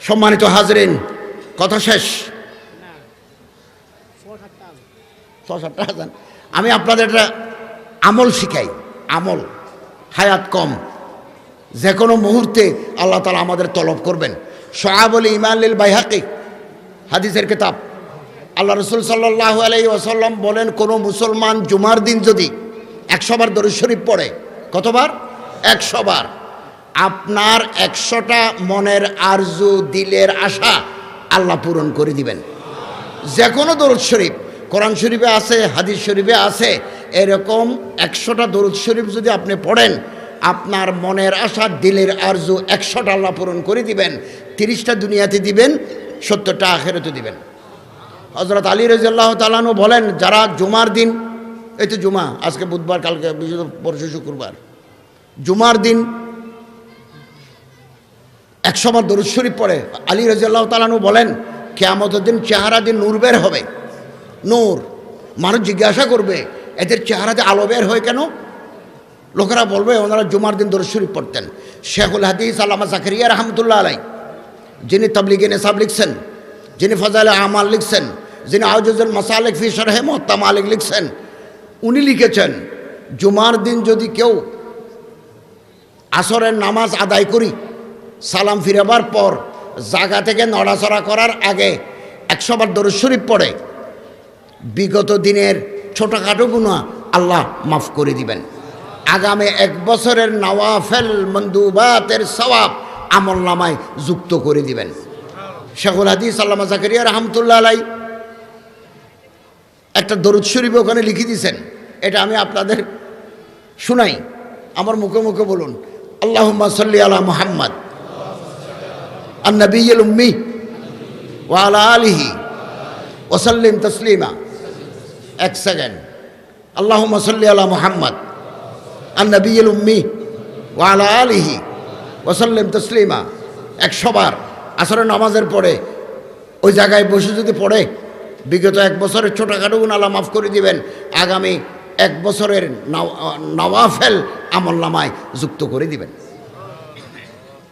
সম্মানিত হাজরিন, কথা শেষ। আমি আপনাদের একটা আমল শিখাই, আমল। হায়াত কম, যে কোনো মুহূর্তে আল্লাহ তাআলা আমাদের তলব করবেন। শুআবুল ঈমান লিল বাইহাকি, হাদিসের কিতাব। আল্লাহ রাসূল সাল্লাল্লাহু আলাইহি ওয়াসাল্লাম বলেন, কোনো মুসলমান জুমার দিন যদি 100 বার দরুদ শরীফ পড়ে, কতবার? 100 বার। আপনার 100টা মনের আরজু, দিলের আশা আল্লাহ পূরণ করে দিবেন। যে কোনো দরুদ শরীফ, কোরআন শরীফে আছে, হাদিস শরীফে আছে, এরকম 100টা দরুদ শরীফ যদি আপনি পড়েন, আপনার মনের আশা, দিলের আরজু 100টা আল্লাহ পূরণ করে দিবেন। 30টা দুনিয়াতে দিবেন, 70টা আখিরাতে দিবেন। হযরত আলী রাদিয়াল্লাহু তাআলা আনহু বলেন, যারা জুমার দিন, এই তো জুমা, আজকে বুধবার, কালকে পরশু শুক্রবার, জুমার দিন 100 বার দরুদ শরীফ পড়ে, আলী রাদিয়াল্লাহু তাআলা আনহু বলেন, কিয়ামতের দিন চেহারা দিয়ে নূর বের হবে, নূর। মানুষ জিজ্ঞাসা করবে, এদের চেহারাতে আলো বের হয় কেন? লোকেরা বলবে, ওনারা জুমার দিন দরুদ শরীফ পড়তেন। শেখুল হাদিস আল্লামা জাকারিয়া রাহমাতুল্লাহ আলাইহি, যিনি তাবলীগে নিসাব লিখছেন, যিনি ফাজাইলে আমাল লিখছেন, যিনি আউজুজুল মাসালিক ফি শরহে মুওয়াত্তা মালিক লিখছেন, উনি লিখেছেন, জুমার দিন যদি কেউ আসরের নামাজ আদায় করি, সালাম ফিরাবার পর জায়গা থেকে নড়াচড়া করার আগে 100 বার দরুদ শরীফ পড়ে, বিগত দিনের ছোটোখাটো গুনাহ আল্লাহ মাফ করে দিবেন। আগামী 1 বছরের নওয়াফেল মন্দুবাতের সওয়াব আমলনামায় যুক্ত করে দিবেন। শেখুল হাদিস আল্লামা জাকারিয়া রাহমাতুল্লাহ আলাইহি একটা দরুদ শরীফ ওখানে লিখে দিয়েছেন, এটা আমি আপনাদের শুনাই, আমার মুখে মুখে বলুন। আল্লাহুম্মা সাল্লি আলা মুহাম্মদ আন-নবিয়্যিল উম্মি ওয়া আলা আলিহি ওয়া সাল্লিম তাসলিমা। 1 সেকেন্ড। আল্লাহুম্মা সাল্লি আলা মুহাম্মদ আন-নবিয়্যিল উম্মি ওয়া আলা আলিহি ওয়া সাল্লিম তাসলিমা। 100 বার আসরের নামাজের পরে ওই জায়গায় বসে যদি পড়ে, বিগত 1 বছরের ছোটোখাটো গুনাহ আল্লাহ মাফ করে দিবেন। আগামী 1 বছরের নওয়াফেল আমলনামায় যুক্ত করে দিবেন।